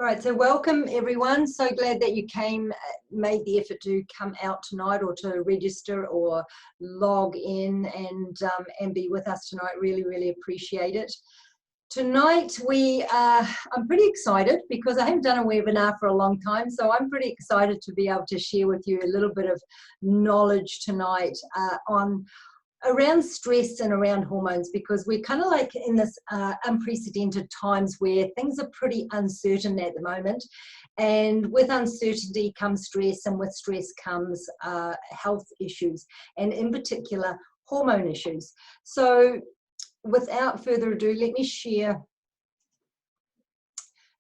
All right, so welcome everyone. So glad that you made the effort to come out tonight or to register or log in and be with us tonight. Really, really appreciate it. Tonight I'm pretty excited because I haven't done a webinar for a long time, so I'm pretty excited to be able to share with you a little bit of knowledge tonight around stress and around hormones, because we're kind of like in this unprecedented times where things are pretty uncertain at the moment, and with uncertainty comes stress, and with stress comes health issues, and in particular hormone issues. So without further ado, let me share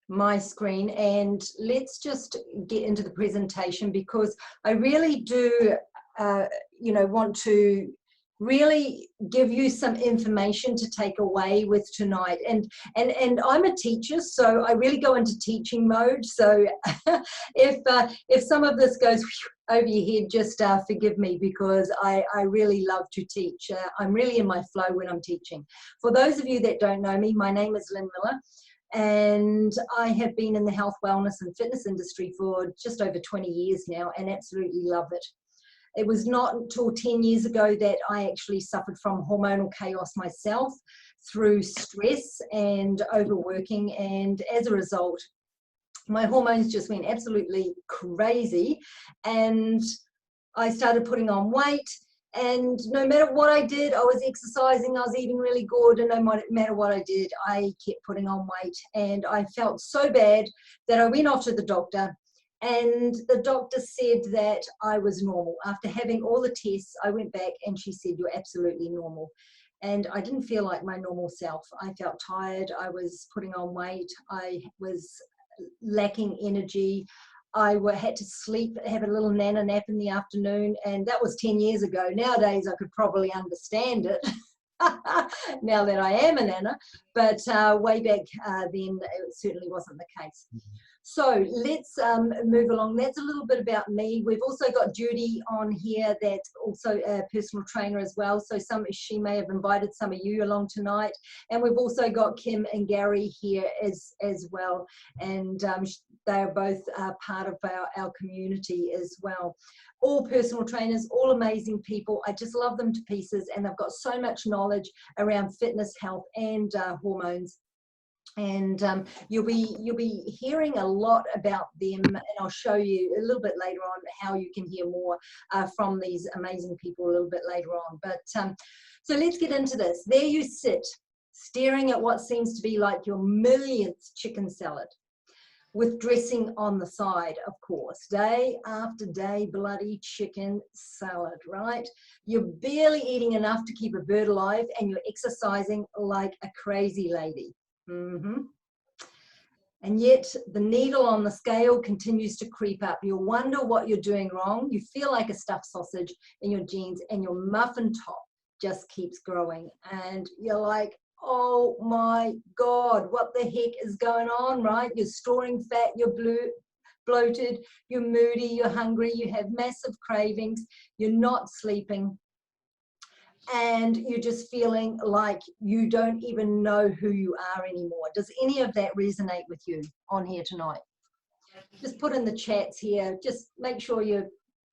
my screen and let's just get into the presentation, because I really do want to really give you some information to take away with tonight. And I'm a teacher, so I really go into teaching mode. So if some of this goes over your head, just forgive me, because I really love to teach. I'm really in my flow when I'm teaching. For those of you that don't know me, my name is Lynn Miller, and I have been in the health, wellness and fitness industry for just over 20 years now, and absolutely love it. It was not until 10 years ago that I actually suffered from hormonal chaos myself through stress and overworking, and as a result, my hormones just went absolutely crazy, and I started putting on weight. And no matter what I did, I was exercising, I was eating really good, and no matter what I did, I kept putting on weight. And I felt so bad that I went off to the doctor, and the doctor said that I was normal. After having all the tests, I went back and she said, "You're absolutely normal." And I didn't feel like my normal self. I felt tired, I was putting on weight, I was lacking energy. I had to sleep, have a little nana nap in the afternoon, and that was 10 years ago. Nowadays, I could probably understand it now that I am a nana, but way back then, it certainly wasn't the case. So let's move along. That's a little bit about me. We've also got Judy on here, that's also a personal trainer as well. So she may have invited some of you along tonight. And we've also got Kim and Gary here as well. And they are both part of our community as well. All personal trainers, all amazing people. I just love them to pieces, and they've got so much knowledge around fitness, health and hormones. And you'll be hearing a lot about them, and I'll show you a little bit later on how you can hear more from these amazing people a little bit later on. But so let's get into this. There you sit, staring at what seems to be like your millionth chicken salad, with dressing on the side, of course. Day after day, bloody chicken salad, right? You're barely eating enough to keep a bird alive, and you're exercising like a crazy lady. And yet the needle on the scale continues to creep up. You wonder what you're doing wrong. You feel like a stuffed sausage in your jeans, and your muffin top just keeps growing. And you're like, oh my God, what the heck is going on, right? You're storing fat, you're bloated, you're moody, you're hungry, you have massive cravings, you're not sleeping, and you're just feeling like you don't even know who you are anymore. Does any of that resonate with you on here tonight? Just put in the chats here. Just make sure you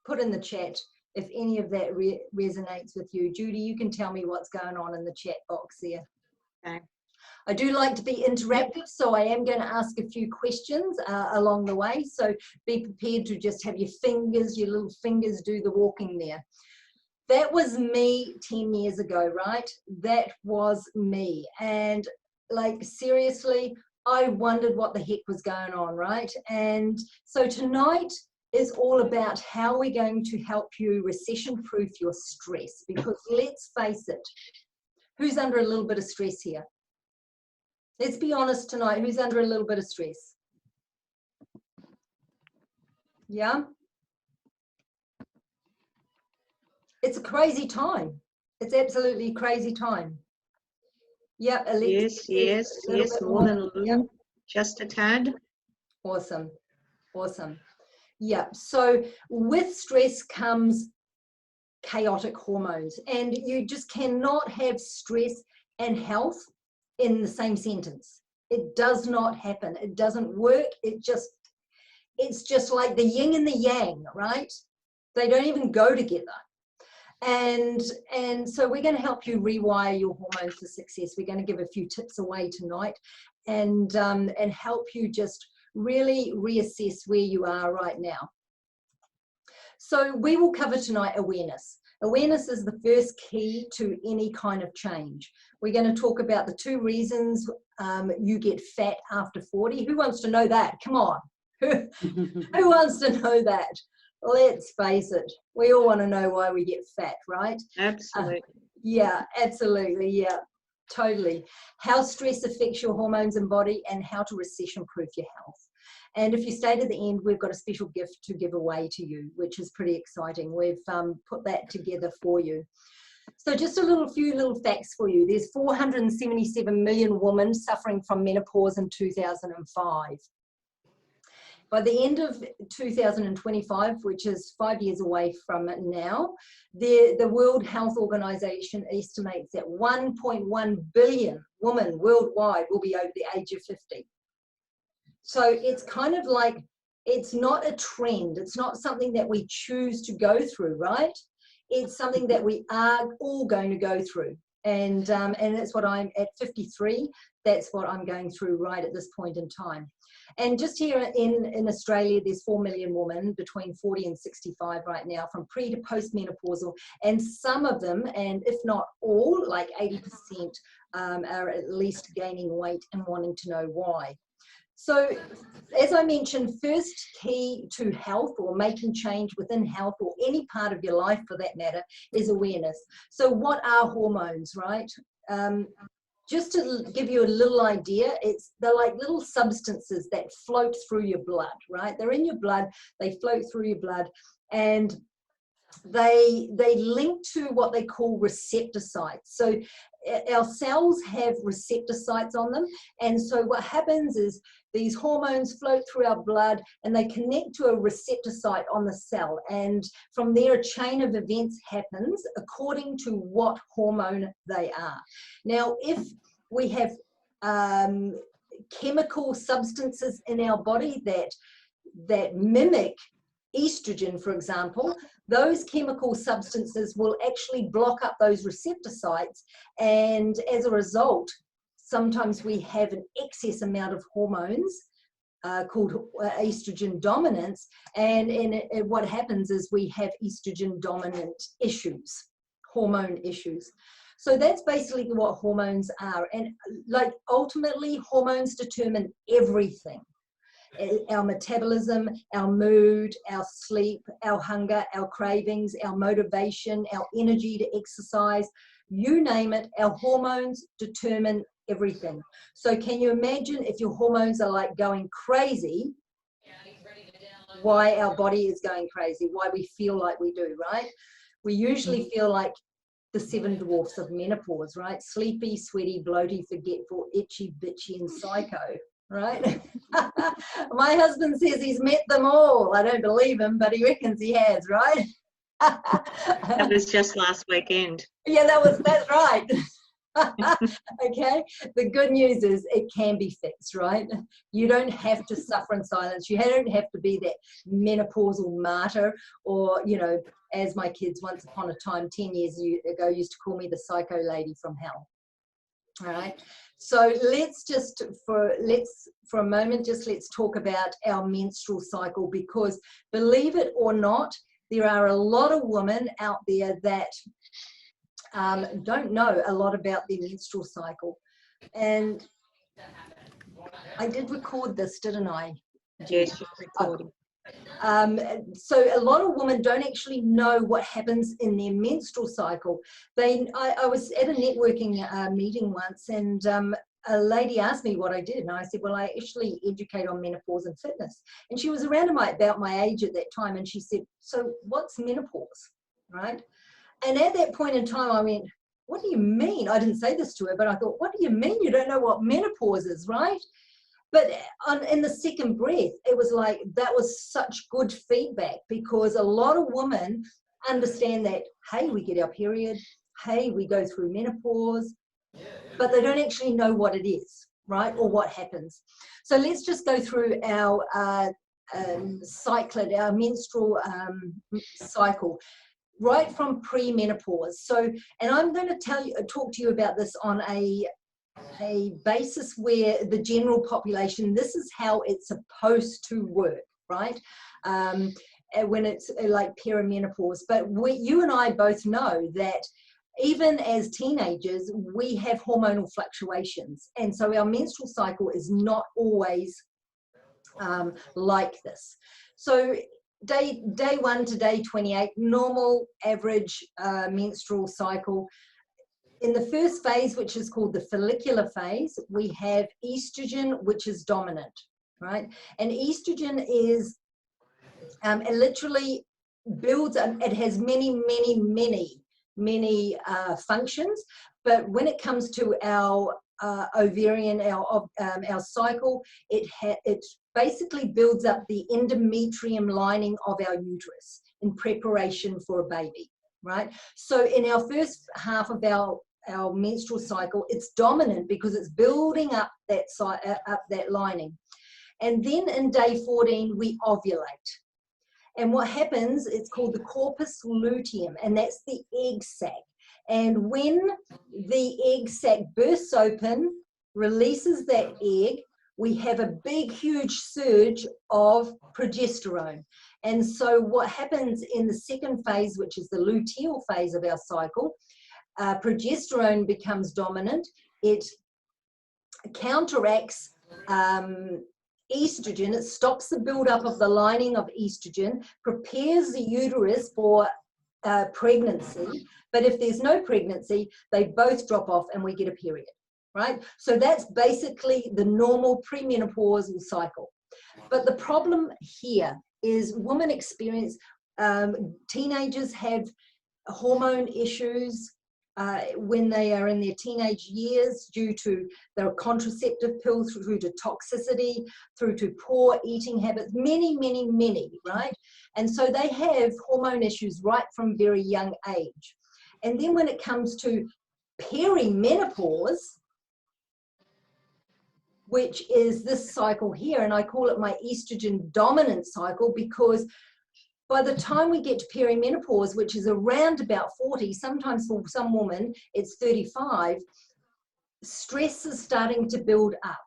put in the chat if any of that resonates with you. Judy, you can tell me what's going on in the chat box there. Okay. I do like to be interactive, so I am going to ask a few questions along the way. So be prepared to just have your little fingers do the walking there. That was me 10 years ago, right? That was me. And like, seriously, I wondered what the heck was going on, right? And so tonight is all about how we're going to help you recession-proof your stress, because let's face it, who's under a little bit of stress here? Let's be honest tonight, who's under a little bit of stress? Yeah? It's a crazy time. It's absolutely crazy time. Yeah, yes, more than a little, yep. Just a tad. Awesome, awesome. Yeah, so with stress comes chaotic hormones, and you just cannot have stress and health in the same sentence. It does not happen. It doesn't work. It's just like the yin and the yang, right? They don't even go together. And so we're going to help you rewire your hormones for success. We're going to give a few tips away tonight, and help you just really reassess where you are right now. So we will cover tonight awareness. Awareness is the first key to any kind of change. We're going to talk about the 2 reasons you get fat after 40. Who wants to know that? Come on. Who wants to know that? Let's face it. We all want to know why we get fat, right? Absolutely. Yeah, absolutely. Yeah, totally. How stress affects your hormones and body, and how to recession-proof your health. And if you stay to the end, we've got a special gift to give away to you, which is pretty exciting. We've put that together for you. So just a few little facts for you. There's 477 million women suffering from menopause in 2005. By the end of 2025, which is 5 years away from now, the World Health Organization estimates that 1.1 billion women worldwide will be over the age of 50. So it's kind of like, it's not a trend. It's not something that we choose to go through, right? It's something that we are all going to go through. And that's what I'm at 53. That's what I'm going through right at this point in time. And just here in Australia, there's 4 million women between 40 and 65 right now, from pre to post-menopausal. And some of them, and if not all, like 80%, are at least gaining weight and wanting to know why. So, as I mentioned, first key to health, or making change within health, or any part of your life for that matter, is awareness. So what are hormones, right? Just to give you a little idea, they're like little substances that float through your blood, right? They're in your blood, they float through your blood, and they link to what they call receptor sites. So our cells have receptor sites on them, and so what happens is these hormones float through our blood and they connect to a receptor site on the cell, and from there a chain of events happens according to what hormone they are. Now, if we have chemical substances in our body that mimic estrogen, for example, those chemical substances will actually block up those receptor sites, and as a result, sometimes we have an excess amount of hormones called estrogen dominance, and what happens is we have estrogen dominant issues, hormone issues. So that's basically what hormones are, and like ultimately hormones determine everything. Our metabolism, our mood, our sleep, our hunger, our cravings, our motivation, our energy to exercise, you name it, our hormones determine everything. So can you imagine if your hormones are like going crazy, why our body is going crazy, why we feel like we do, right? We usually feel like the 7 dwarfs of menopause, right? Sleepy, sweaty, bloaty, forgetful, itchy, bitchy, and psycho, right? My husband says he's met them all. I don't believe him, but he reckons he has, right? That was just last weekend. Yeah, that's right. Okay, the good news is it can be fixed, right? You don't have to suffer in silence. You don't have to be that menopausal martyr, or, you know, as my kids once upon a time 10 years ago used to call me the psycho lady from hell. All right, so let's for a moment let's talk about our menstrual cycle, because believe it or not, there are a lot of women out there that don't know a lot about their menstrual cycle. And I did record this, didn't I? Yes, you're recording. So a lot of women don't actually know what happens in their menstrual cycle. I was at a networking meeting once, and a lady asked me what I did, and I said, well, I actually educate on menopause and fitness. And she was around about my age at that time, and she said, so what's menopause, right? And at that point in time, I went, what do you mean? I didn't say this to her, but I thought, what do you mean you don't know what menopause is, right? But in the second breath, it was like, that was such good feedback, because a lot of women understand that, hey, we get our period, hey, we go through menopause, but they don't actually know what it is. right? Or what happens. So let's just go through our cyclid, our menstrual cycle, right from pre-menopause. So, and I'm going to talk to you about this on a basis where the general population, this is how it's supposed to work, right? When it's like perimenopause. But you and I both know that even as teenagers, we have hormonal fluctuations. And so our menstrual cycle is not always like this. So day 1 to day 28, normal average menstrual cycle. In the first phase, which is called the follicular phase, we have estrogen, which is dominant, right? And estrogen is, it literally builds, it has many functions, but when it comes to our ovarian, our cycle, it basically builds up the endometrium lining of our uterus in preparation for a baby, right? So in our first half of our menstrual cycle, it's dominant because it's building up that lining. And then in day 14, we ovulate. And what happens, it's called the corpus luteum, and that's the egg sac. And when the egg sac bursts open, releases that egg, we have a big, huge surge of progesterone. And so what happens in the second phase, which is the luteal phase of our cycle, progesterone becomes dominant. It counteracts estrogen. It stops the buildup of the lining of estrogen, prepares the uterus for pregnancy. But if there's no pregnancy, they both drop off and we get a period, right? So that's basically the normal premenopausal cycle. But the problem here is women experience, teenagers have hormone issues when they are in their teenage years due to their contraceptive pills, through to toxicity, through to poor eating habits, many, right? And so they have hormone issues right from very young age. And then when it comes to perimenopause, which is this cycle here, and I call it my estrogen dominant cycle, because by the time we get to perimenopause, which is around about 40, sometimes for some women it's 35, stress is starting to build up.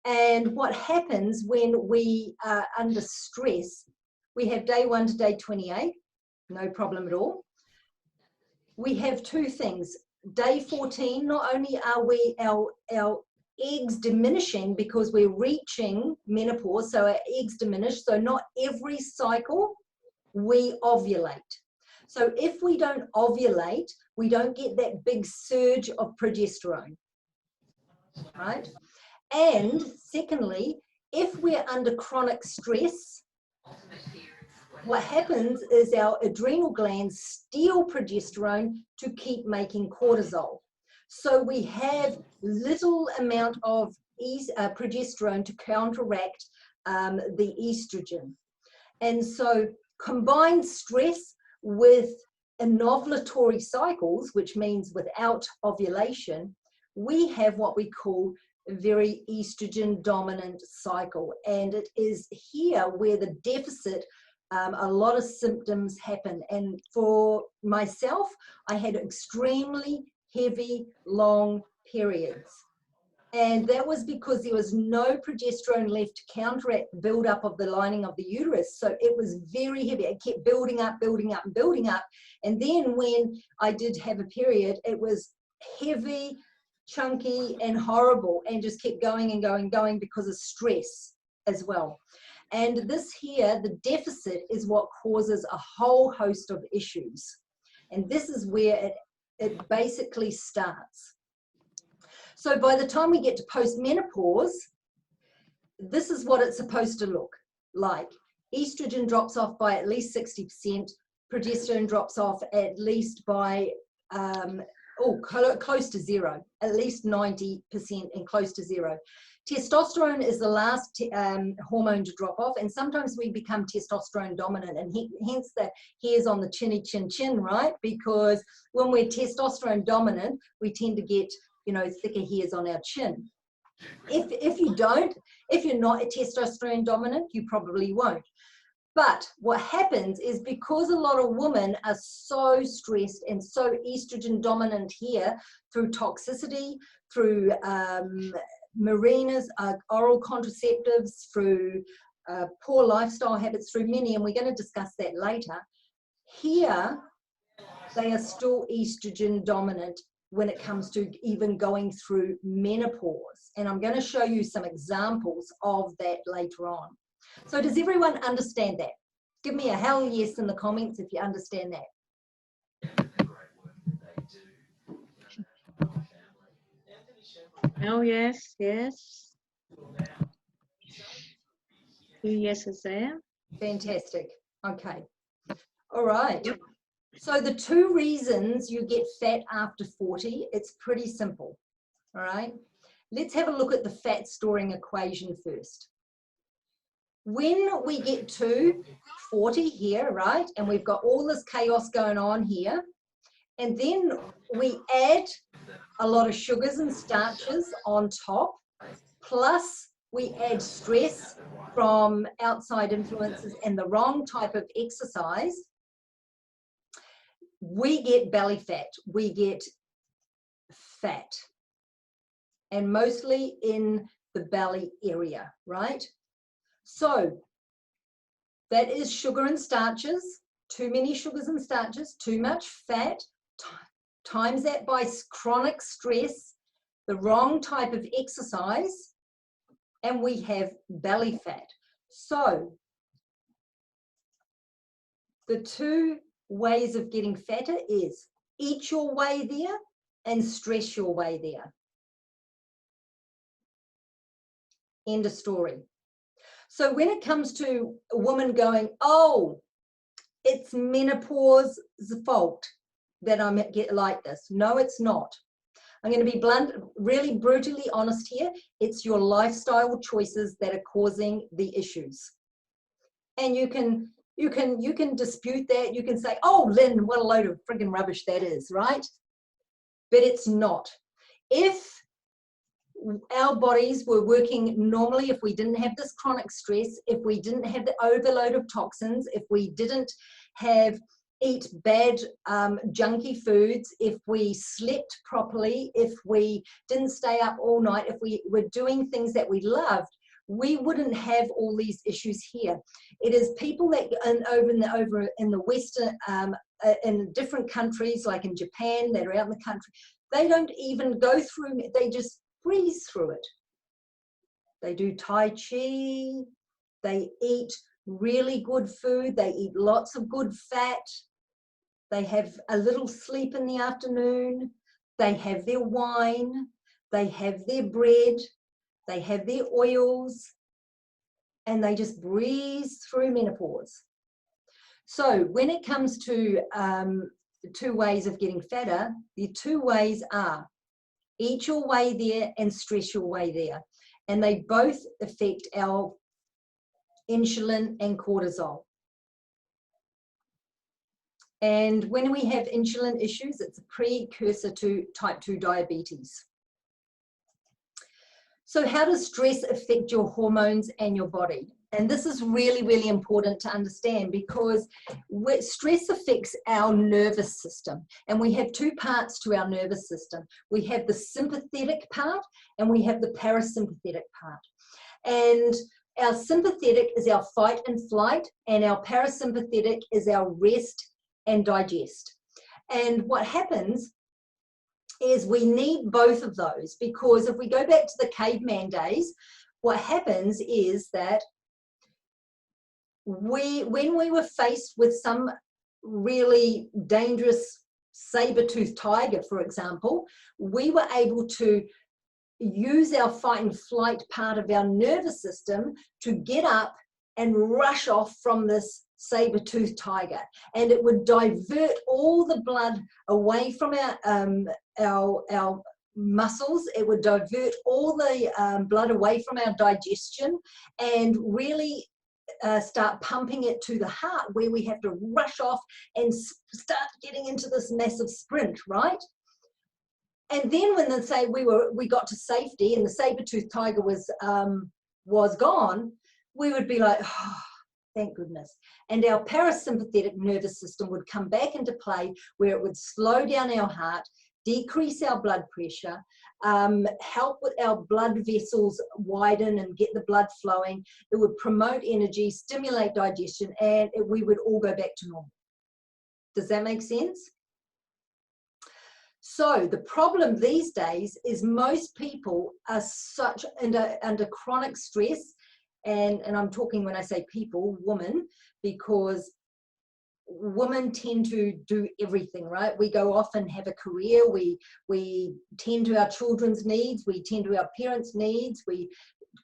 And what happens when we are under stress, we have day 1 to day 28, no problem at all. We have two things. Day 14, not only are we our eggs diminishing because we're reaching menopause, so our eggs diminish, so not every cycle we ovulate. So if we don't ovulate, we don't get that big surge of progesterone, right? And secondly, if we're under chronic stress, what happens is our adrenal glands steal progesterone to keep making cortisol. So we have little amount of progesterone to counteract the estrogen. And so combined stress with anovulatory cycles, which means without ovulation, we have what we call a very estrogen dominant cycle. And it is here where the deficit, a lot of symptoms happen. And for myself, I had extremely heavy, long periods. And that was because there was no progesterone left to counteract the buildup of the lining of the uterus. So it was very heavy. It kept building up. And then when I did have a period, it was heavy, chunky, and horrible, and just kept going and going because of stress as well. And this here, the deficit, is what causes a whole host of issues. And this is where it basically starts. So by the time we get to postmenopause, this is what it's supposed to look like. Estrogen drops off by at least 60%. Progesterone drops off at least by, close to zero, at least 90% and close to zero. Testosterone is the last hormone to drop off, and sometimes we become testosterone dominant, and hence the hairs on the chinny chin, right? Because when we're testosterone dominant, we tend to get, thicker hairs on our chin. If you don't, if you're not a testosterone dominant, you probably won't. But what happens is, because a lot of women are so stressed and so estrogen dominant here through toxicity, through marinas, oral contraceptives, through poor lifestyle habits, through many, and we're going to discuss that later. Here, they are still estrogen dominant when it comes to even going through menopause. And I'm going to show you some examples of that later on. So does everyone understand that? Give me a hell yes in the comments if you understand that. Oh, yes, yes. 2 yeses there. Fantastic. Okay. All right. Yep. So the 2 reasons you get fat after 40, it's pretty simple. All right. Let's have a look at the fat storing equation first. When we get to 40 here, right, and we've got all this chaos going on here, and then we add a lot of sugars and starches on top, plus we add stress from outside influences and the wrong type of exercise, we get belly fat, we get fat, and mostly in the belly area, right? So that is sugar and starches, too many sugars and starches, too much fat, times that by chronic stress, the wrong type of exercise, and we have belly fat. So the 2 ways of getting fatter is eat your way there and stress your way there. End of story. So when it comes to a woman going, oh, it's menopause's fault that I get like this. No, it's not. I'm going to be blunt, really brutally honest here. It's your lifestyle choices that are causing the issues. And you can dispute that. You can say, oh, Lynn, what a load of friggin' rubbish that is, right? But it's not. If our bodies were working normally, if we didn't have this chronic stress, if we didn't have the overload of toxins, if we didn't eat bad junky foods, if we slept properly, if we didn't stay up all night, if we were doing things that we loved, we wouldn't have all these issues here. It is people that over in the Western, in different countries, like in Japan, that are out in the country, they don't even go through, they just breeze through it. They do Tai Chi, they eat really good food, they eat lots of good fat, they have a little sleep in the afternoon, they have their wine, they have their bread, they have their oils, and they just breeze through menopause. So when it comes to 2 ways of getting fatter, the 2 ways are eat your way there and stress your way there. And they both affect our insulin and cortisol. And when we have insulin issues, it's a precursor to type 2 diabetes. So how does stress affect your hormones and your body? And this is really, really important to understand, because stress affects our nervous system. And we have 2 parts to our nervous system. We have the sympathetic part and we have the parasympathetic part. And our sympathetic is our fight and flight, and our parasympathetic is our rest and digest. And what happens is we need both of those, because if we go back to the caveman days, what happens is that when we were faced with some really dangerous saber-toothed tiger, for example, we were able to use our fight and flight part of our nervous system to get up and rush off from this saber-toothed tiger, and it would divert all the blood away from our muscles. It would divert all the blood away from our digestion and really start pumping it to the heart, where we have to rush off and start getting into this massive sprint, right? And then when they say we got to safety and the saber-toothed tiger was gone, we would be like, oh, thank goodness. And our parasympathetic nervous system would come back into play, where it would slow down our heart, decrease our blood pressure, help with our blood vessels widen and get the blood flowing. It would promote energy, stimulate digestion, and we would all go back to normal. Does that make sense? So the problem these days is most people are such under chronic stress, and I'm talking, when I say people, women, because women tend to do everything, right? We go off and have a career, we tend to our children's needs, we tend to our parents' needs, we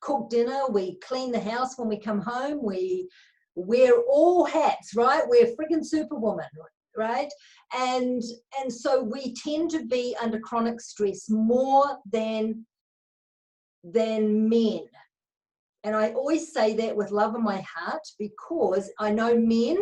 cook dinner, we clean the house when we come home, we wear all hats, right? We're freaking superwoman, right? And so we tend to be under chronic stress more than men. And I always say that with love in my heart, because I know men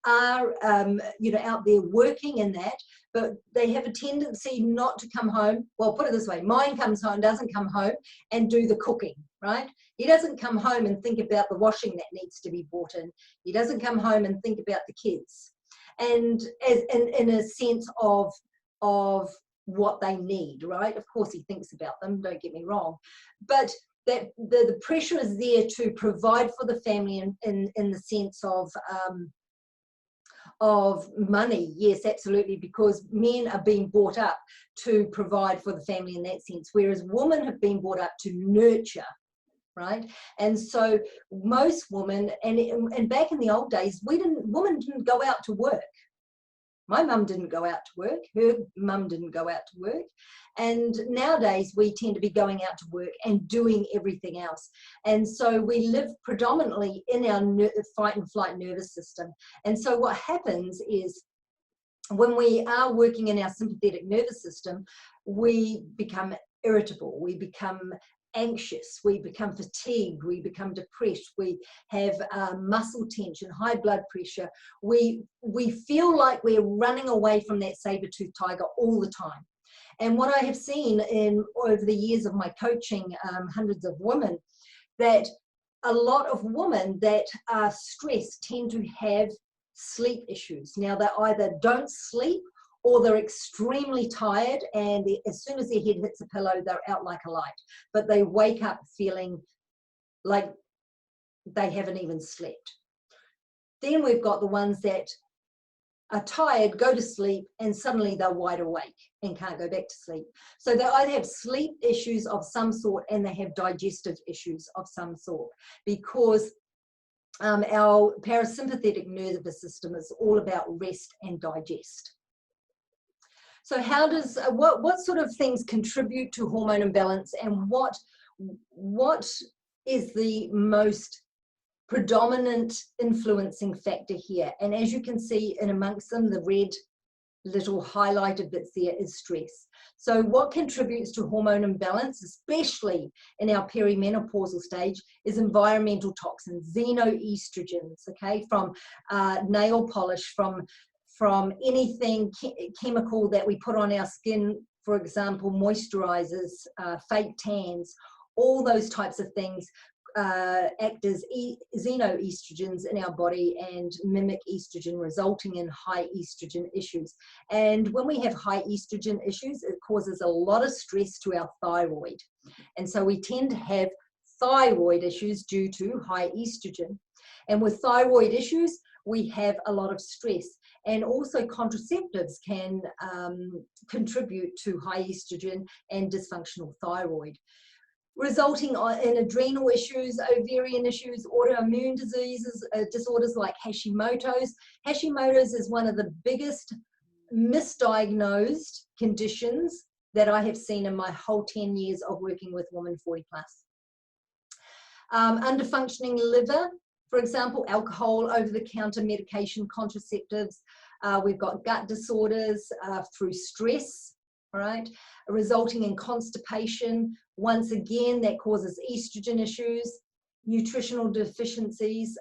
are out there working in that, but they have a tendency not to come home. Well, put it this way, mine comes home, doesn't come home and do the cooking, right? He doesn't come home and think about the washing that needs to be bought in. He doesn't come home and think about the kids, and in a sense of what they need, right? Of course he thinks about them, don't get me wrong, but that the pressure is there to provide for the family in the sense of money. Yes, absolutely, because men are being brought up to provide for the family in that sense, whereas women have been brought up to nurture, right? And so most women, and back in the old days, women didn't go out to work. My mum didn't go out to work, her mum didn't go out to work, and nowadays we tend to be going out to work and doing everything else. And so we live predominantly in our fight and flight nervous system. And so what happens is, when we are working in our sympathetic nervous system, we become irritable, we become anxious, we become fatigued, we become depressed, we have muscle tension, high blood pressure, we feel like we're running away from that saber-toothed tiger all the time. And what I have seen over the years of my coaching hundreds of women, that a lot of women that are stressed tend to have sleep issues. Now, they either don't sleep, or they're extremely tired, and as soon as their head hits a pillow, they're out like a light. But they wake up feeling like they haven't even slept. Then we've got the ones that are tired, go to sleep, and suddenly they're wide awake and can't go back to sleep. So they either have sleep issues of some sort, and they have digestive issues of some sort, because our parasympathetic nervous system is all about rest and digest. So how does what sort of things contribute to hormone imbalance, and what is the most predominant influencing factor here? And as you can see, in amongst them, the red little highlighted bits there is stress. So what contributes to hormone imbalance, especially in our perimenopausal stage, is environmental toxins, xenoestrogens, okay, from nail polish, from anything chemical that we put on our skin, for example, moisturizers, fake tans, all those types of things act as xenoestrogens in our body and mimic estrogen, resulting in high estrogen issues. And when we have high estrogen issues, it causes a lot of stress to our thyroid. And so we tend to have thyroid issues due to high estrogen. And with thyroid issues, we have a lot of stress. And also contraceptives can contribute to high estrogen and dysfunctional thyroid, resulting in adrenal issues, ovarian issues, autoimmune diseases, disorders like Hashimoto's. Hashimoto's is one of the biggest misdiagnosed conditions that I have seen in my whole 10 years of working with women 40 plus. Underfunctioning liver, for example, alcohol, over-the-counter medication, contraceptives. We've got gut disorders through stress, right, resulting in constipation. Once again, that causes estrogen issues, nutritional deficiencies,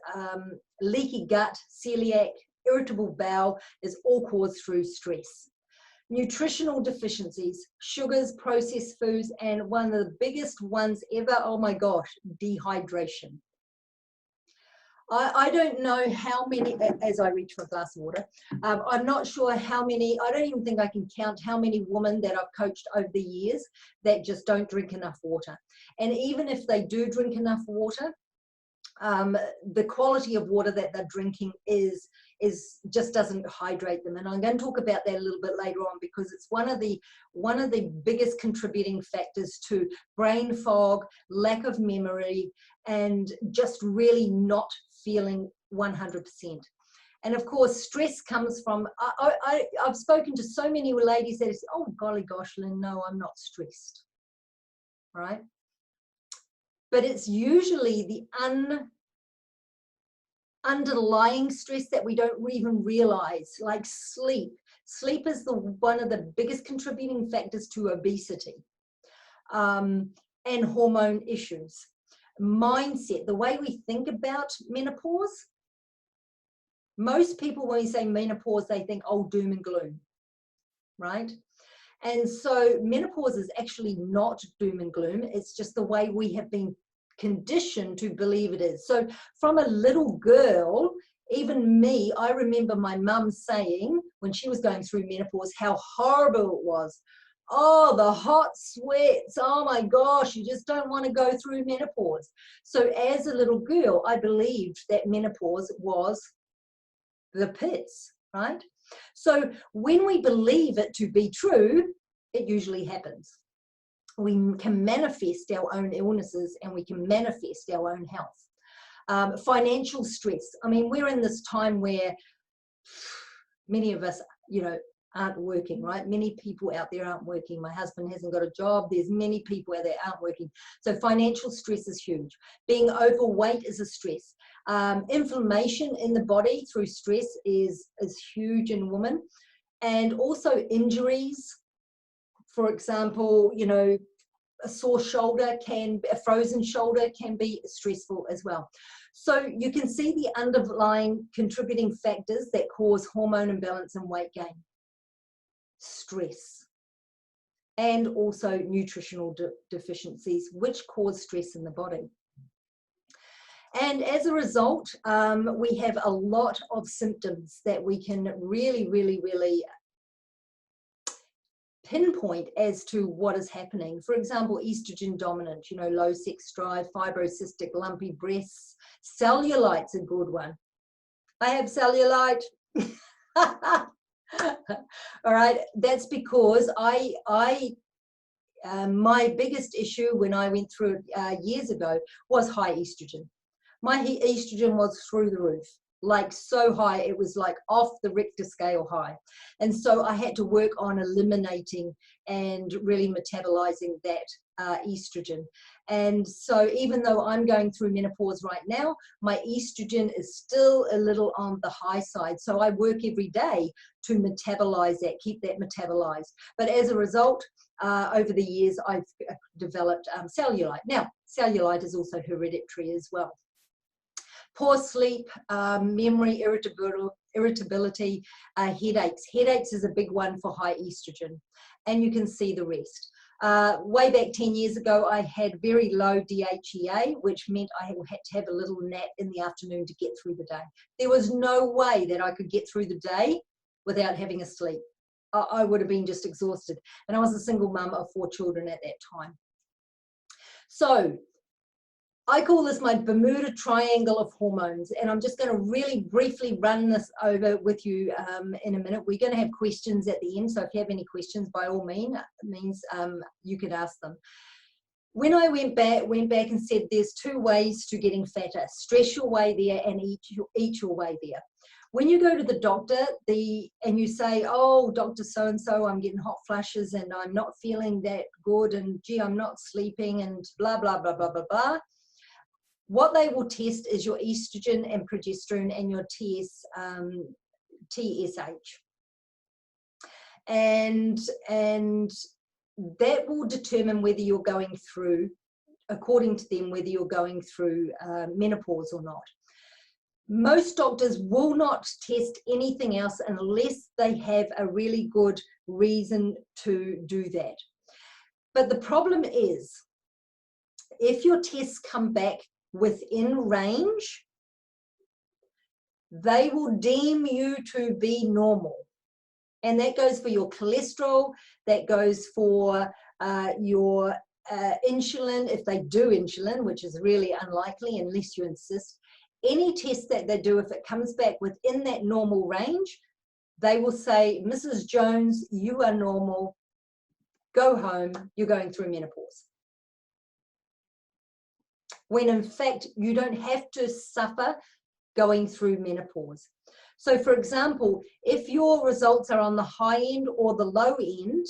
leaky gut, celiac, irritable bowel is all caused through stress. Nutritional deficiencies, sugars, processed foods, and one of the biggest ones ever, oh my gosh, dehydration. I don't know how many, as I reach for a glass of water, I'm not sure how many, I don't even think I can count how many women that I've coached over the years that just don't drink enough water. And even if they do drink enough water, the quality of water that they're drinking is just doesn't hydrate them. And I'm going to talk about that a little bit later on, because it's one of the biggest contributing factors to brain fog, lack of memory, and just really not feeling 100%. And of course, stress comes from, I've spoken to so many ladies that say, oh, golly gosh, Lynn, no, I'm not stressed, right? But it's usually the underlying stress that we don't even realize, like sleep. Sleep is one of the biggest contributing factors to obesity and hormone issues. Mindset, the way we think about menopause. Most people, when we say menopause, they think, oh, doom and gloom, right? And so menopause is actually not doom and gloom. It's just the way we have been conditioned to believe it is. So from a little girl, even me, I remember my mum saying when she was going through menopause how horrible it was. Oh, the hot sweats. Oh my gosh, you just don't want to go through menopause. So as a little girl, I believed that menopause was the pits, right? So when we believe it to be true, it usually happens. We can manifest our own illnesses and we can manifest our own health. Financial stress. I mean, we're in this time where many of us, aren't working, right? Many people out there aren't working. My husband hasn't got a job. There's many people out there aren't working. So financial stress is huge. Being overweight is a stress. Inflammation in the body through stress is huge in women. And also injuries. For example, a sore shoulder a frozen shoulder can be stressful as well. So you can see the underlying contributing factors that cause hormone imbalance and weight gain. Stress. And also nutritional deficiencies, which cause stress in the body. And as a result, we have a lot of symptoms that we can really, really, really pinpoint as to what is happening. For example, estrogen dominant, low sex drive, fibrocystic, lumpy breasts. Cellulite's a good one. I have cellulite. All right, that's because my biggest issue when I went through it years ago was high estrogen. My estrogen was through the roof, like so high, it was like off the Richter scale high. And so I had to work on eliminating and really metabolizing that estrogen. And so even though I'm going through menopause right now, my estrogen is still a little on the high side. So I work every day to metabolize that, keep that metabolized. But as a result, over the years, I've developed cellulite. Now, cellulite is also hereditary as well. Poor sleep, memory, irritability, headaches. Headaches is a big one for high estrogen, and you can see the rest. Way back 10 years ago, I had very low DHEA, which meant I had to have a little nap in the afternoon to get through the day. There was no way that I could get through the day without having a sleep. I would have been just exhausted. And I was a single mum of 4 children at that time. So I call this my Bermuda Triangle of hormones, and I'm just going to really briefly run this over with you in a minute. We're going to have questions at the end, so if you have any questions, by all means, you could ask them. When I went back and said there's 2 ways to getting fatter: stress your way there and eat your way there. When you go to the doctor and you say, oh, Dr. So-and-so, I'm getting hot flushes and I'm not feeling that good, and gee, I'm not sleeping, and blah, blah, blah, blah, blah, blah. What they will test is your estrogen and progesterone and your TSH. And that will determine whether you're going through, according to them, whether you're going through menopause or not. Most doctors will not test anything else unless they have a really good reason to do that. But the problem is, if your tests come back within range, they will deem you to be normal. And that goes for your cholesterol, that goes for your insulin, if they do insulin, which is really unlikely unless you insist. Any test that they do, if it comes back within that normal range, they will say, Mrs. Jones, you are normal, go home, you're going through menopause. When in fact, you don't have to suffer going through menopause. So for example, if your results are on the high end or the low end,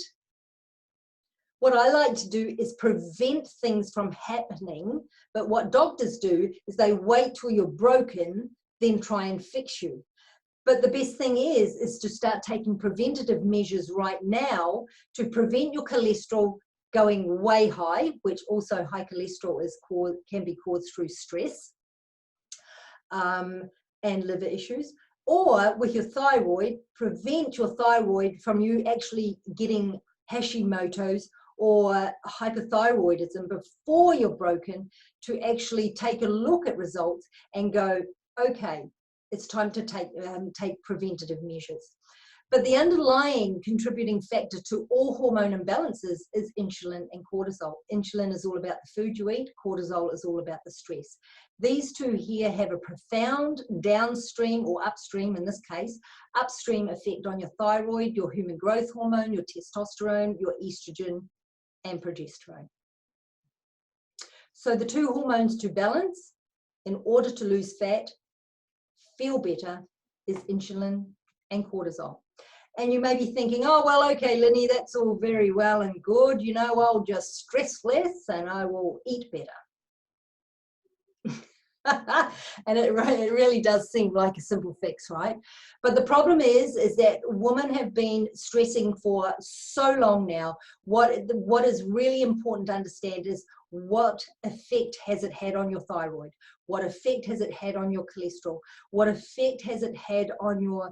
what I like to do is prevent things from happening. But what doctors do is they wait till you're broken, then try and fix you. But the best thing is to start taking preventative measures right now to prevent your cholesterol going way high, which also high cholesterol can be caused through stress and liver issues. Or with your thyroid, prevent your thyroid from you actually getting Hashimoto's or hypothyroidism before you're broken, to actually take a look at results and go, okay, it's time to take preventative measures. But the underlying contributing factor to all hormone imbalances is insulin and cortisol. Insulin is all about the food you eat. Cortisol is all about the stress. These two here have a profound downstream, or upstream in this case, upstream effect on your thyroid, your human growth hormone, your testosterone, your estrogen, and progesterone. So the two hormones to balance in order to lose fat, feel better, is insulin and cortisol. And you may be thinking, oh, well, okay, Linny, that's all very well and good. You know, I'll just stress less and I will eat better. And it really does seem like a simple fix, right? But the problem is that women have been stressing for so long now. What is really important to understand is, what effect has it had on your thyroid? What effect has it had on your cholesterol? What effect has it had on your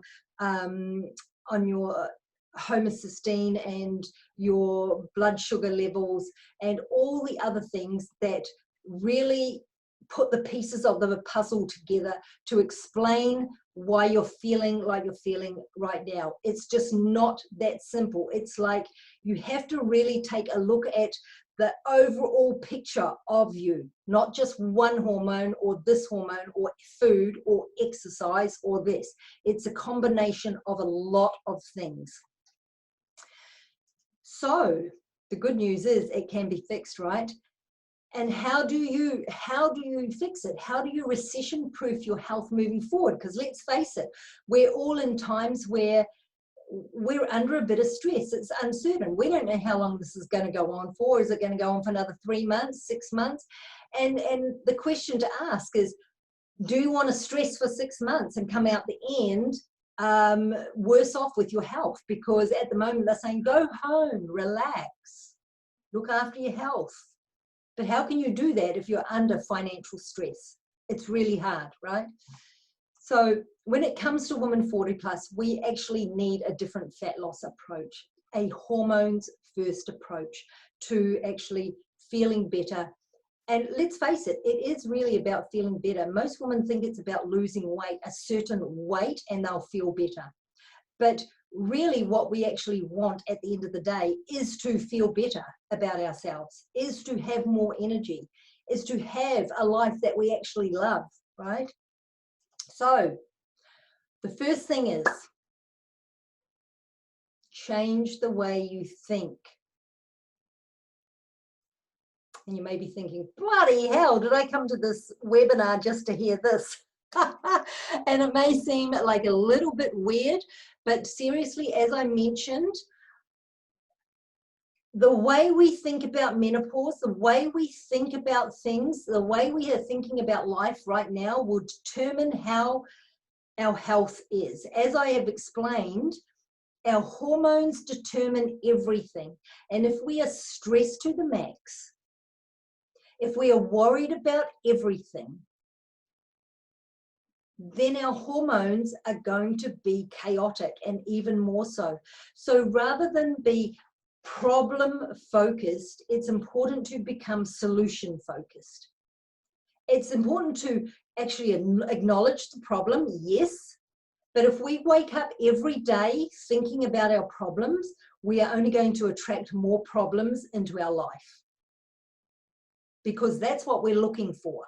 homocysteine and your blood sugar levels and all the other things that really put the pieces of the puzzle together to explain why you're feeling like you're feeling right now. It's just not that simple. It's like you have to really take a look at the overall picture of you, not just one hormone or this hormone or food or exercise or this. It's a combination of a lot of things. So the good news is it can be fixed, right? And how do you fix it? How do you recession proof your health moving forward? Because let's face it, we're all in times where we're under a bit of stress. It's uncertain. We don't know how long this is going to go on for. Is it going to go on for another 3 months, 6 months? And the question to ask is, do you want to stress for 6 months and come out the end worse off with your health? Because at the moment they're saying, go home, relax, look after your health. But how can you do that if you're under financial stress? It's really hard, right? So when it comes to women 40 plus, we actually need a different fat loss approach, a hormones first approach to actually feeling better. And let's face it, it is really about feeling better. Most women think it's about losing weight, a certain weight, and they'll feel better. But really what we actually want at the end of the day is to feel better about ourselves, is to have more energy, is to have a life that we actually love, right? So the first thing is change the way you think. And you may be thinking, bloody hell, did I come to this webinar just to hear this? And it may seem like a little bit weird, but seriously, as I mentioned, the way we think about menopause, the way we think about things, the way we are thinking about life right now will determine how our health is. As I have explained, our hormones determine everything. And if we are stressed to the max, if we are worried about everything, then our hormones are going to be chaotic, and even more so. So rather than be problem focused, it's important to become solution focused. It's important to actually acknowledge the problem, yes, but if we wake up every day thinking about our problems, we are only going to attract more problems into our life, because that's what we're looking for.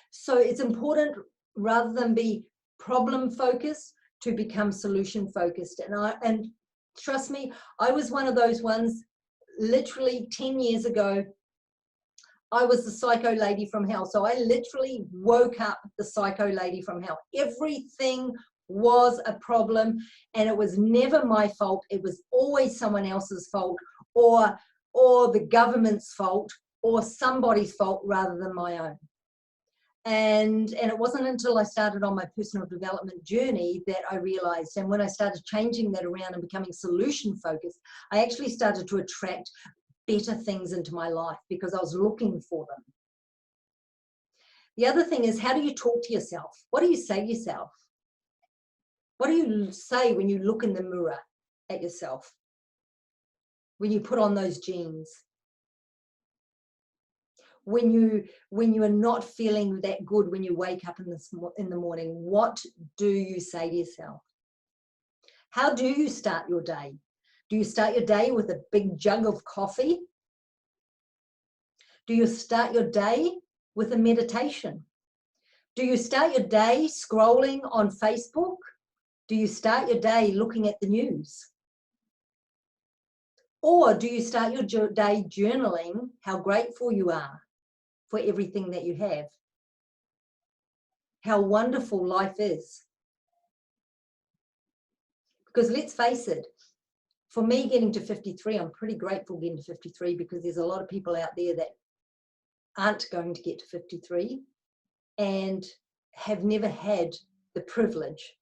So it's important, rather than be problem focused, to become solution focused. And trust me, I was one of those ones. Literally 10 years ago, I was the psycho lady from hell. So I literally woke up the psycho lady from hell. Everything was a problem, and it was never my fault. It was always someone else's fault, or the government's fault, or somebody's fault rather than my own. And it wasn't until I started on my personal development journey that I realized, and when I started changing that around and becoming solution focused, I actually started to attract better things into my life because I was looking for them. The other thing is, how do you talk to yourself? What do you say to yourself? What do you say when you look in the mirror at yourself? When you put on those jeans? When you are not feeling that good, when you wake up in the morning, what do you say to yourself? How do you start your day? Do you start your day with a big jug of coffee? Do you start your day with a meditation? Do you start your day scrolling on Facebook? Do you start your day looking at the news? Or do you start your day journaling how grateful you are for everything that you have? How wonderful life is. Because let's face it, for me getting to 53, I'm pretty grateful getting to 53, because there's a lot of people out there that aren't going to get to 53 and have never had the privilege.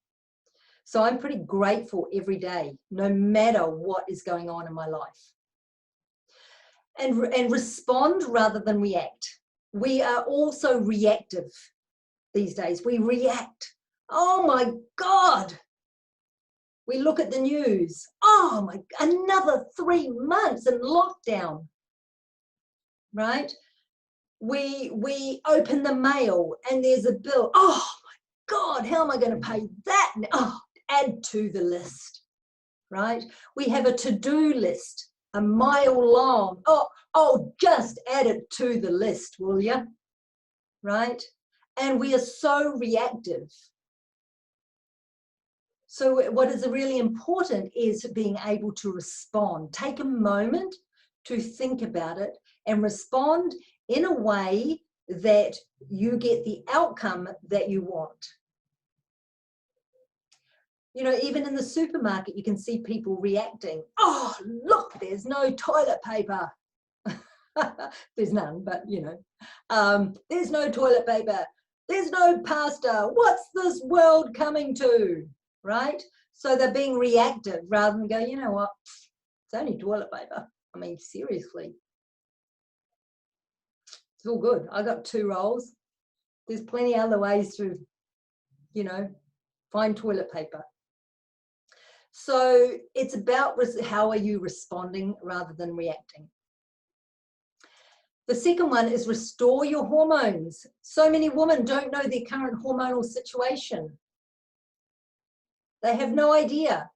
So I'm pretty grateful every day, no matter what is going on in my life. And respond rather than react. We are also reactive these days. We react. Oh my God. We look at the news. Oh my, another 3 months in lockdown, right? We open the mail and there's a bill. Oh my God, how am I going to pay that? Oh, add to the list, right? We have a to-do list, a mile long. Oh, just add it to the list, will you? Right? And we are so reactive. So what is really important is being able to respond. Take a moment to think about it and respond in a way that you get the outcome that you want. You know, even in the supermarket, you can see people reacting. Oh, look, there's no toilet paper. There's none, but you know, there's no toilet paper. There's no pasta. What's this world coming to? Right? So they're being reactive rather than go, you know what, it's only toilet paper. I mean, seriously. It's all good. I got 2 rolls. There's plenty other ways to, you know, find toilet paper. So it's about how are you responding rather than reacting. The second one is restore your hormones. So many women don't know their current hormonal situation. They have no idea.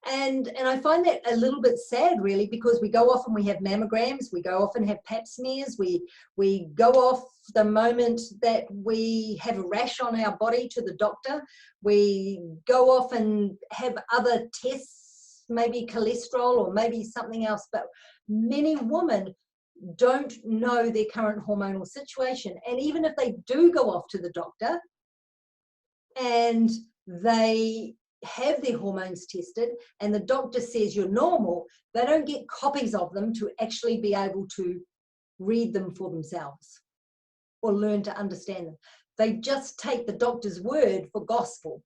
And I find that a little bit sad, really, because we go off and we have mammograms, we go off and have pap smears, we go off the moment that we have a rash on our body to the doctor, we go off and have other tests, maybe cholesterol or maybe something else, but many women don't know their current hormonal situation. And even if they do go off to the doctor and they have their hormones tested and the doctor says you're normal, they don't get copies of them to actually be able to read them for themselves or learn to understand them. They just take the doctor's word for gospel.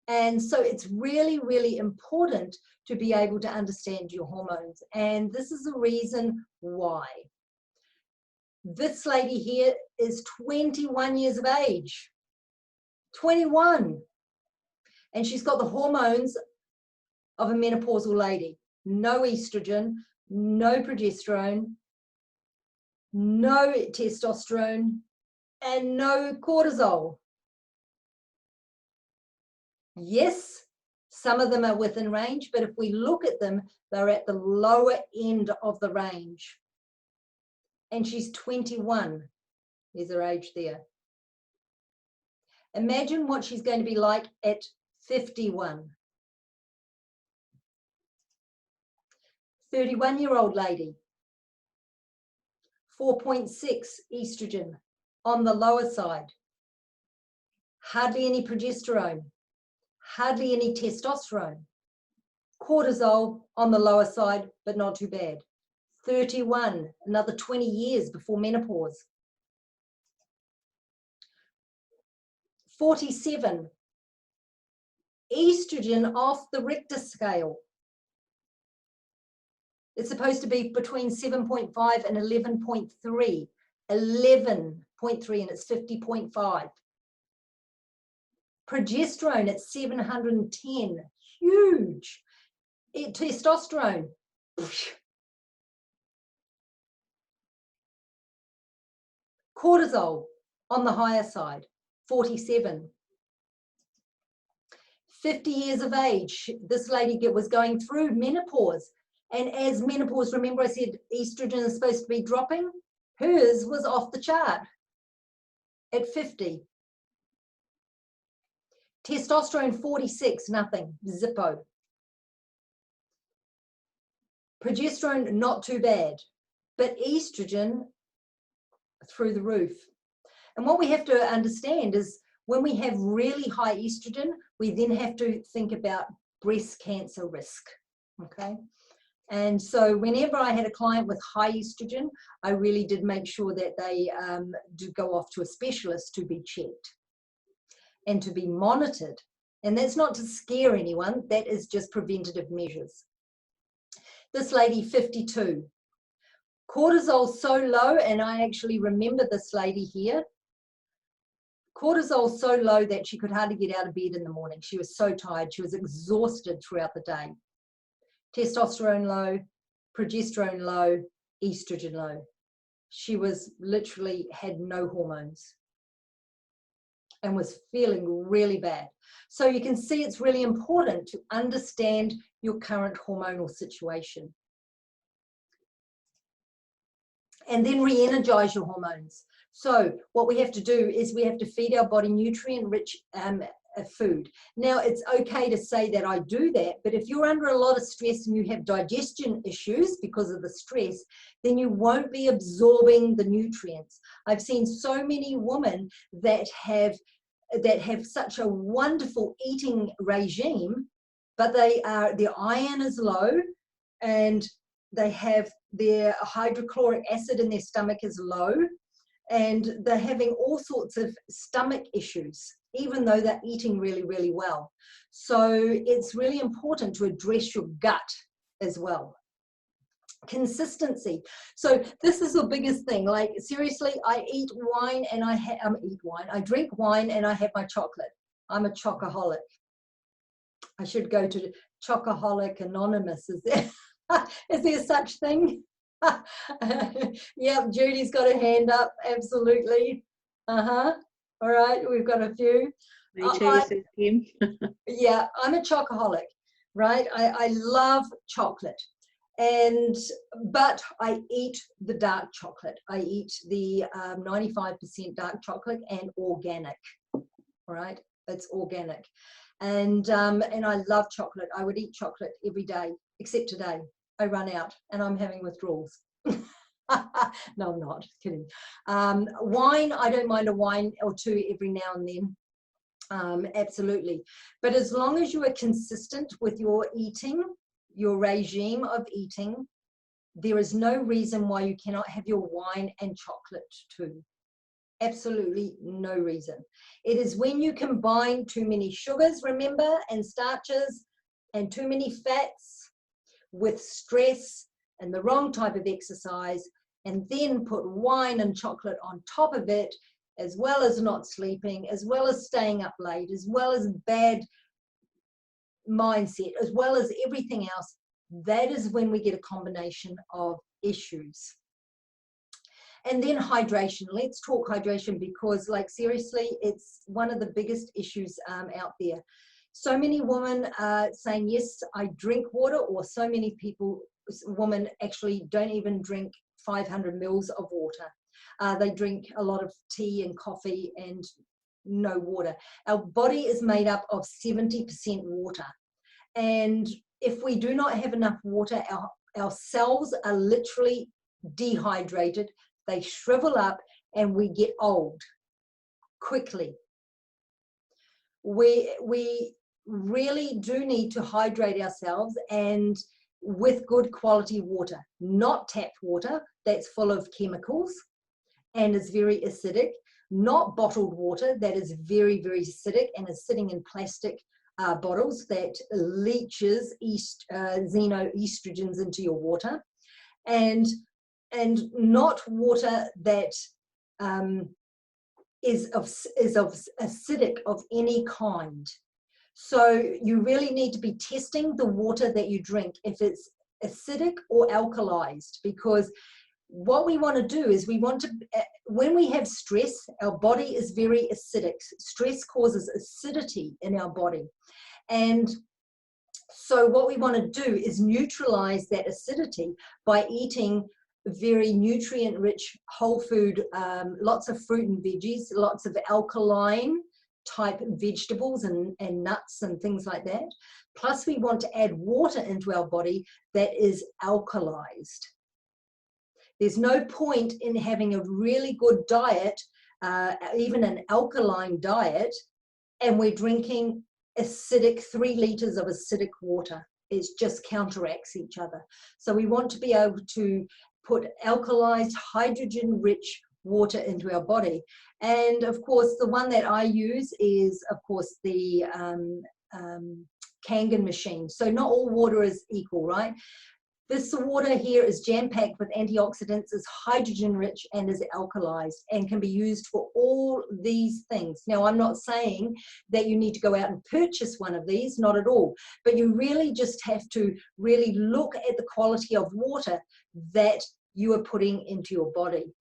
And so it's really, really important to be able to understand your hormones. And this is the reason why. This lady here is 21 years of age. 21. And she's got the hormones of a menopausal lady. No estrogen, no progesterone, no testosterone, and no cortisol. Yes, some of them are within range, but if we look at them, they're at the lower end of the range. And she's 21. There's her age there. Imagine what she's going to be like at 51. 31-year-old lady. 4.6 estrogen on the lower side. Hardly any progesterone. Hardly any testosterone. Cortisol on the lower side, but not too bad. 31, another 20 years before menopause. 47, estrogen off the Richter scale. It's supposed to be between 7.5 and 11.3. 11.3, and it's 50.5. Progesterone at 710, huge. Testosterone, cortisol on the higher side, 47. 50 years of age, this lady was going through menopause. And as menopause, remember I said estrogen is supposed to be dropping? Hers was off the chart at 50. Testosterone 46, nothing, zippo. Progesterone, not too bad, but estrogen through the roof. And what we have to understand is when we have really high estrogen, we then have to think about breast cancer risk, okay? And so whenever I had a client with high estrogen, I really did make sure that they do go off to a specialist to be checked and to be monitored. And that's not to scare anyone, that is just preventative measures. This lady, 52. Cortisol so low, and I actually remember this lady here. Cortisol so low that she could hardly get out of bed in the morning. She was so tired. She was exhausted throughout the day. Testosterone low, progesterone low, estrogen low. She was literally had no hormones and was feeling really bad. So you can see it's really important to understand your current hormonal situation. And then re-energize your hormones. So what we have to do is we have to feed our body nutrient-rich food. Now, it's okay to say that I do that, but if you're under a lot of stress and you have digestion issues because of the stress, then you won't be absorbing the nutrients. I've seen so many women that have such a wonderful eating regime, but their iron is low and they have their hydrochloric acid in their stomach is low, and they're having all sorts of stomach issues, even though they're eating really, really well. So it's really important to address your gut as well. Consistency. So this is the biggest thing. Like, seriously, I eat wine and I drink wine and I have my chocolate. I'm a chocoholic. I should go to Chocoholic Anonymous. Is there such thing? Yep, Judy's got a hand up. Absolutely. All right, we've got a few. Me too, says Kim. Yeah, I'm a chocoholic, right? I love chocolate, but I eat the dark chocolate. I eat the 95% dark chocolate and organic. All right, it's organic, and I love chocolate. I would eat chocolate every day, except today. I run out and I'm having withdrawals. No, I'm not, just kidding. Wine, I don't mind a wine or two every now and then. Absolutely. But as long as you are consistent with your eating, your regime of eating, there is no reason why you cannot have your wine and chocolate too. Absolutely no reason. It is when you combine too many sugars, remember, and starches, and too many fats, with stress and the wrong type of exercise, and then put wine and chocolate on top of it, as well as not sleeping, as well as staying up late, as well as bad mindset, as well as everything else, that is when we get a combination of issues. And then hydration. Let's talk hydration, because like seriously, it's one of the biggest issues out there. So many women are saying, yes, I drink water, or so many women actually don't even drink 500 mils of water. They drink a lot of tea and coffee and no water. Our body is made up of 70% water. And if we do not have enough water, our cells are literally dehydrated. They shrivel up and we get old quickly. We really do need to hydrate ourselves, and with good quality water, not tap water that's full of chemicals and is very acidic, not bottled water that is very, very acidic and is sitting in plastic bottles that leaches xenoestrogens into your water, and not water that is acidic of any kind. So you really need to be testing the water that you drink, if it's acidic or alkalized, because what we want to do is when we have stress, our body is very acidic. Stress causes acidity in our body. And so what we want to do is neutralize that acidity by eating very nutrient-rich whole food, lots of fruit and veggies, lots of alkaline type vegetables and nuts and things like that. Plus we want to add water into our body that is alkalized. There's no point in having a really good diet, even an alkaline diet, and we're drinking acidic 3 liters of acidic water. It just counteracts each other. So we want to be able to put alkalized, hydrogen-rich water into our body. And of course, the one that I use is, of course, the Kangen machine. So not all water is equal, right? This water here is jam-packed with antioxidants, is hydrogen-rich, and is alkalized, and can be used for all these things. Now, I'm not saying that you need to go out and purchase one of these, not at all, but you really just have to really look at the quality of water that you are putting into your body.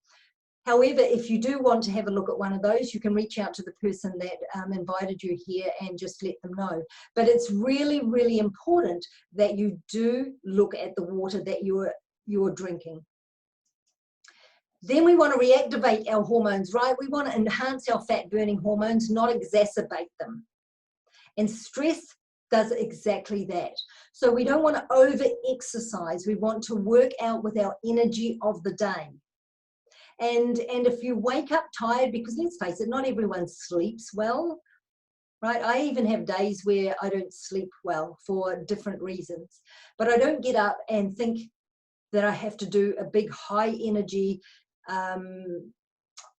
However, if you do want to have a look at one of those, you can reach out to the person that invited you here and just let them know. But it's really, really important that you do look at the water that you're drinking. Then we want to reactivate our hormones, right? We want to enhance our fat-burning hormones, not exacerbate them. And stress does exactly that. So we don't want to over-exercise. We want to work out with our energy of the day. And if you wake up tired, because let's face it, not everyone sleeps well, right? I even have days where I don't sleep well for different reasons, but I don't get up and think that I have to do a big high energy,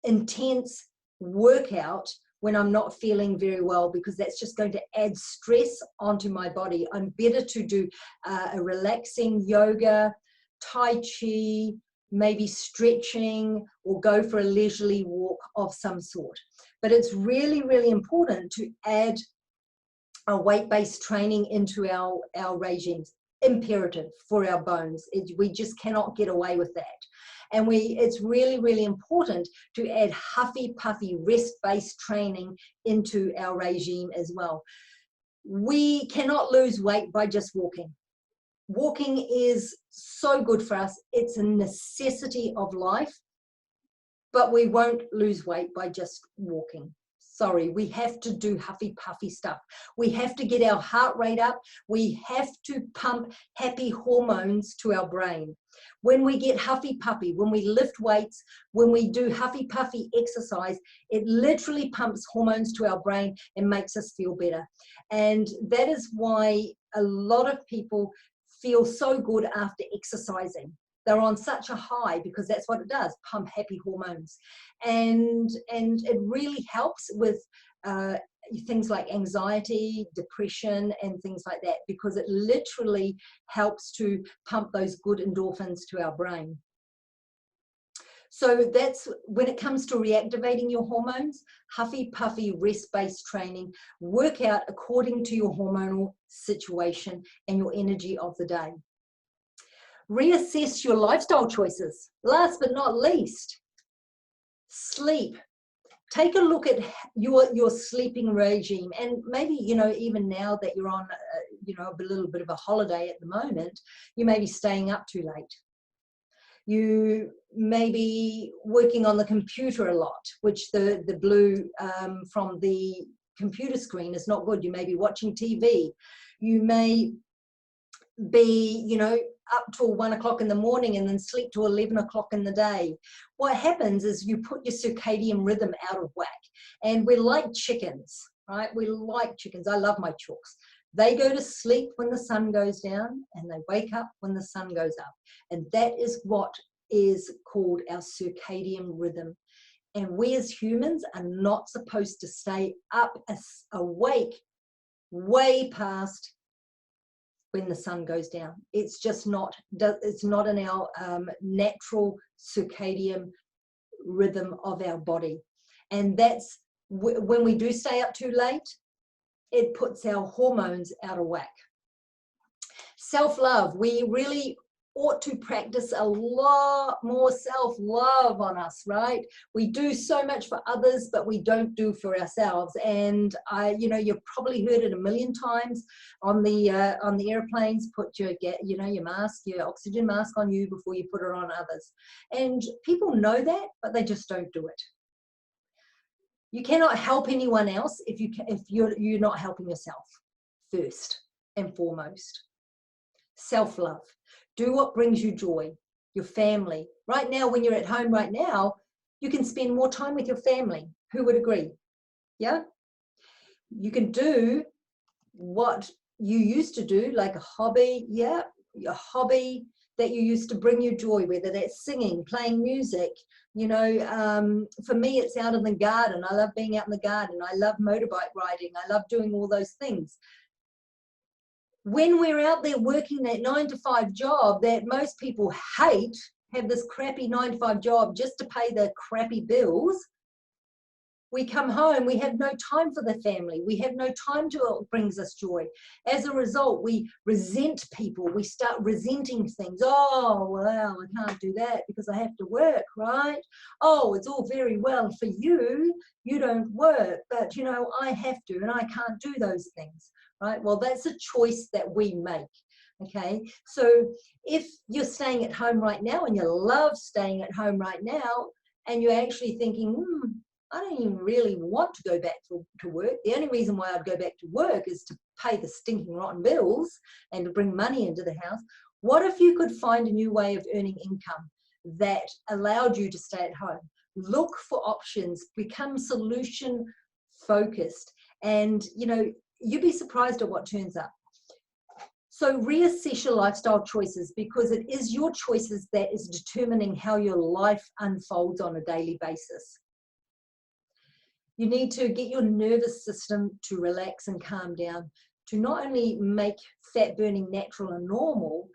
intense workout when I'm not feeling very well, because that's just going to add stress onto my body. I'm better to do a relaxing yoga, Tai Chi, maybe stretching, or go for a leisurely walk of some sort. But it's really, really important to add a weight-based training into our regimes. Imperative for our bones. We just cannot get away with that. And it's really, really important to add huffy-puffy rest-based training into our regime as well. We cannot lose weight by just walking. Walking is so good for us. It's a necessity of life, but we won't lose weight by just walking. Sorry, we have to do huffy-puffy stuff. We have to get our heart rate up. We have to pump happy hormones to our brain. When we get huffy-puffy, when we lift weights, when we do huffy-puffy exercise, it literally pumps hormones to our brain and makes us feel better. And that is why a lot of people feel so good after exercising. They're on such a high because that's what it does, pump happy hormones. And it really helps with things like anxiety, depression, and things like that, because it literally helps to pump those good endorphins to our brain. So that's when it comes to reactivating your hormones, huffy puffy rest-based training, work out according to your hormonal situation and your energy of the day. Reassess your lifestyle choices. Last but not least, sleep. Take a look at your sleeping regime, and maybe, you know, even now that you're on, you know, a little bit of a holiday at the moment, you may be staying up too late. You may be working on the computer a lot, which the blue from the computer screen is not good. You may be watching TV. You may be, you know, up till 1 o'clock in the morning and then sleep till 11 o'clock in the day. What happens is you put your circadian rhythm out of whack. And we're like chickens, right? We're like chickens. I love my chooks. They go to sleep when the sun goes down and they wake up when the sun goes up. And that is what is called our circadian rhythm. And we as humans are not supposed to stay up awake way past when the sun goes down. It's just not, it's not in our natural circadian rhythm of our body. And that's when we do stay up too late, it puts our hormones out of whack. Self-love, we really ought to practice a lot more self-love on us, right? We do so much for others, but we don't do for ourselves. And you know, you've probably heard it a million times on the airplanes. Put your, you know, your mask, your oxygen mask on you before you put it on others. And people know that, but they just don't do it. You cannot help anyone else if you're not helping yourself first and foremost. Self-love. Do what brings you joy, your family. Right now, when you're at home right now, you can spend more time with your family. Who would agree? Yeah? You can do what you used to do, like a hobby, yeah, your hobby that you used to bring you joy, whether that's singing, playing music. You know, for me, it's out in the garden. I love being out in the garden. I love motorbike riding. I love doing all those things. When we're out there working that 9-to-5 job that most people hate, have this crappy 9-to-5 job just to pay the crappy bills, we come home, we have no time for the family. We have no time to what brings us joy. As a result, we resent people. We start resenting things. Oh, well, I can't do that because I have to work, right? Oh, it's all very well for you. You don't work, but, you know, I have to, and I can't do those things, right? Well, that's a choice that we make. Okay, so if you're staying at home right now and you love staying at home right now, and you're actually thinking, I don't even really want to go back to work. The only reason why I'd go back to work is to pay the stinking rotten bills and to bring money into the house. What if you could find a new way of earning income that allowed you to stay at home? Look for options, become solution focused, and, you know, you'd be surprised at what turns up. So reassess your lifestyle choices, because it is your choices that is determining how your life unfolds on a daily basis. You need to get your nervous system to relax and calm down, to not only make fat burning natural and normal,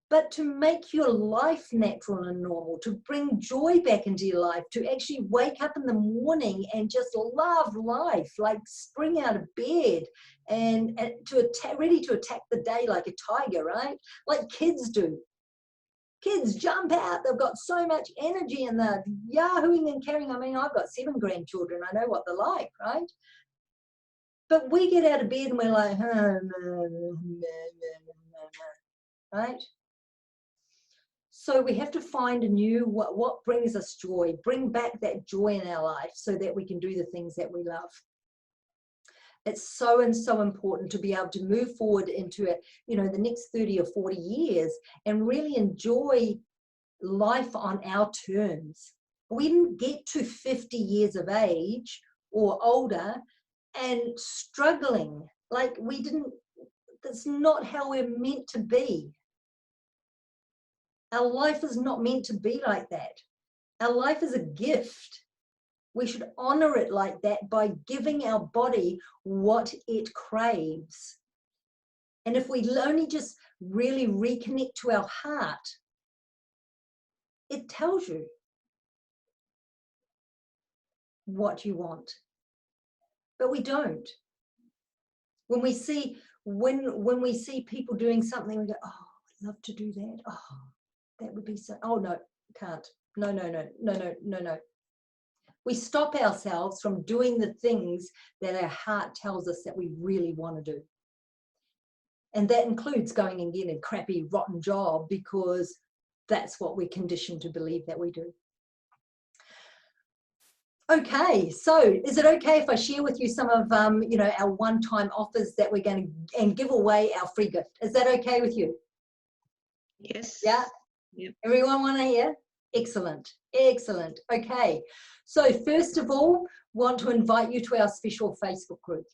but to make your life natural and normal, to bring joy back into your life, to actually wake up in the morning and just love life, like spring out of bed and ready to attack the day like a tiger, right? Like kids do. Kids jump out, they've got so much energy and they're yahooing and carrying. I mean, I've got 7 grandchildren, I know what they're like, right? But we get out of bed and we're like, right? So we have to find a new, what brings us joy, bring back that joy in our life so that we can do the things that we love. It's so important to be able to move forward into it, you know, the next 30 or 40 years and really enjoy life on our terms. We didn't get to 50 years of age or older and struggling. Like we didn't, that's not how we're meant to be. Our life is not meant to be like that. Our life is a gift. We should honor it like that by giving our body what it craves. And if we only just really reconnect to our heart, it tells you. what you want. But we don't. When we see people doing something, we go, oh, I'd love to do that. Oh, that would be so, oh no, can't. No, no, no, no, no, no, no. We stop ourselves from doing the things that our heart tells us that we really want to do. And that includes going and getting a crappy, rotten job, because that's what we're conditioned to believe that we do. Okay, so is it okay if I share with you some of you know, our one-time offers that we're going to, and give away our free gift? Is that okay with you? Yes. Yeah. Yep. Everyone want to hear? Excellent, excellent. Okay, so first of all, want to invite you to our special Facebook group.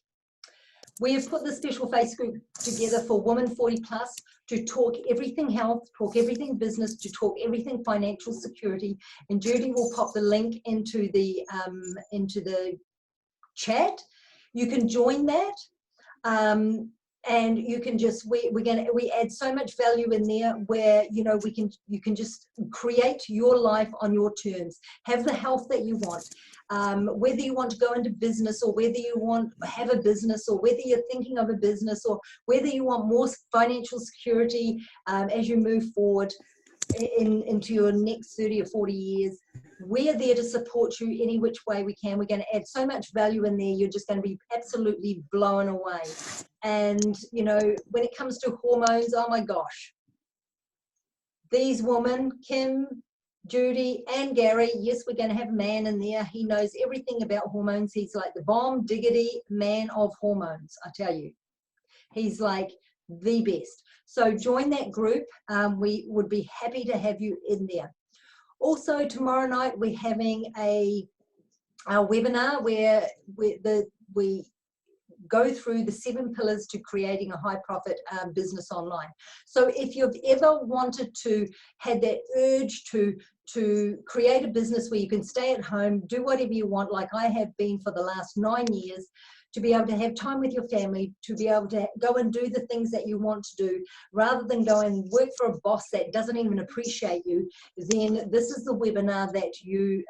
We have put the special Facebook group together for Women 40 Plus to talk everything health, talk everything business, to talk everything financial security. And Judy will pop the link into the chat. You can join that. And you can just, we add so much value in there where, you know, you can just create your life on your terms, have the health that you want. Whether you want to go into business, or whether you want to have a business, or whether you're thinking of a business, or whether you want more financial security as you move forward into your next 30 or 40 years, we're there to support you any which way we can. We're going to add so much value in there, you're just going to be absolutely blown away. And, you know, when it comes to hormones, oh my gosh, these women, Kim, Judy and Gary, yes, we're going to have a man in there. He knows everything about hormones. He's like the bomb diggity man of hormones, I tell you. He's like the best. So join that group. We would be happy to have you in there. Also, tomorrow night we're having a webinar where we go through the 7 pillars to creating a high profit business online. So if you've ever wanted to, had that urge to create a business where you can stay at home, do whatever you want, like I have been for the last 9 years, to be able to have time with your family, to be able to go and do the things that you want to do, rather than go and work for a boss that doesn't even appreciate you, then this is the webinar that you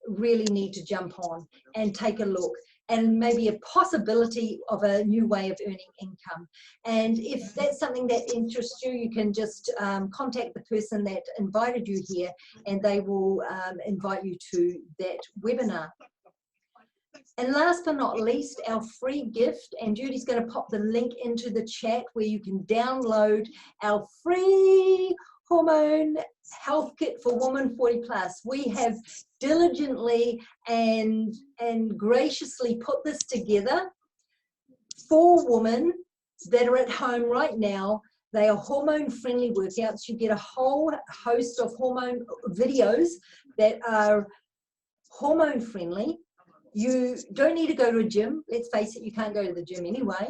really need to jump on and take a look, and maybe a possibility of a new way of earning income. And if that's something that interests you, you can just contact the person that invited you here, and they will invite you to that webinar. And last but not least, our free gift, and Judy's going to pop the link into the chat where you can download our free hormone health kit for Women 40 Plus. We have diligently and graciously put this together for women that are at home right now. They are hormone-friendly workouts. You get a whole host of hormone videos that are hormone-friendly. You don't need to go to a gym. Let's face it, you can't go to the gym anyway.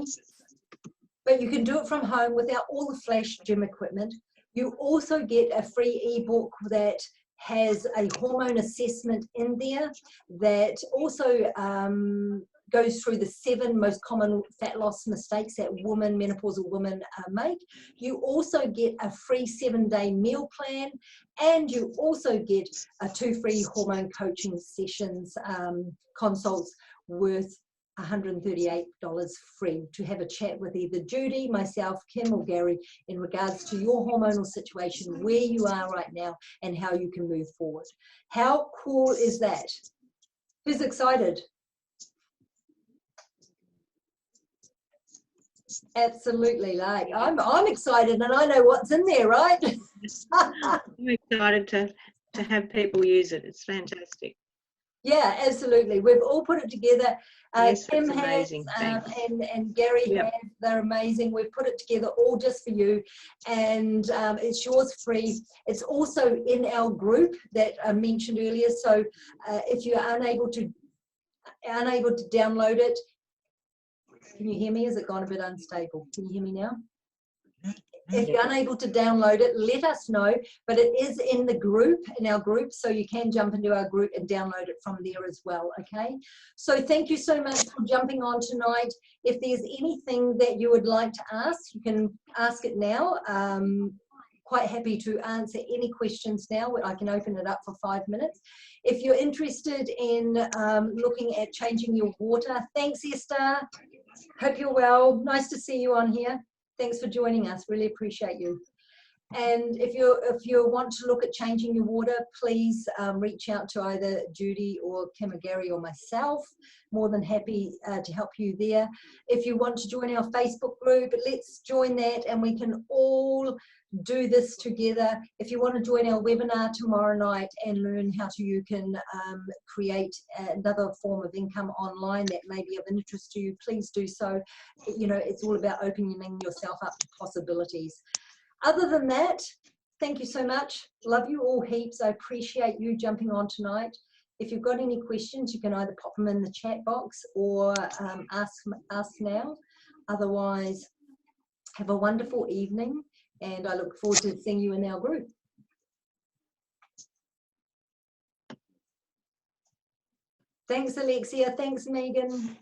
But you can do it from home without all the flash gym equipment. You also get a free ebook that has a hormone assessment in there that also goes through the 7 most common fat loss mistakes that menopausal women make. You also get a free 7-day meal plan, and you also get 2 free hormone coaching sessions, consults worth $138 free, to have a chat with either Judy, myself, Kim or Gary in regards to your hormonal situation, where you are right now and how you can move forward. How cool is that? Who's excited? Absolutely, like I'm excited, and I know what's in there, right? I'm excited to have people use it. It's fantastic. Yeah, absolutely. We've all put it together. Yes, Kim that's amazing. has, and Gary Yep. has. They're amazing. We've put it together all just for you, and it's yours free. It's also in our group that I mentioned earlier. So if you're unable to download it, can you hear me? Has it gone a bit unstable? Can you hear me now? If you're unable to download it, let us know, but it is in the group, in our group, so you can jump into our group and download it from there as well, okay? So thank you so much for jumping on tonight. If there's anything that you would like to ask, you can ask it now. quite happy to answer any questions now. I can open it up for 5 minutes. If you're interested in looking at changing your water, thanks Esther. Hope you're well. Nice to see you on here. Thanks for joining us. Really appreciate you. And if you want to look at changing your water, please reach out to either Judy or Kim or Gary or myself. More than happy to help you there. If you want to join our Facebook group, let's join that and we can all do this together. If you want to join our webinar tomorrow night and learn how you can create another form of income online that may be of interest to you, please do so. You know, it's all about opening yourself up to possibilities. Other than that, thank you so much. Love you all heaps. I appreciate you jumping on tonight. If you've got any questions, you can either pop them in the chat box or ask us now. Otherwise, have a wonderful evening, and I look forward to seeing you in our group. Thanks, Alexia. Thanks, Megan.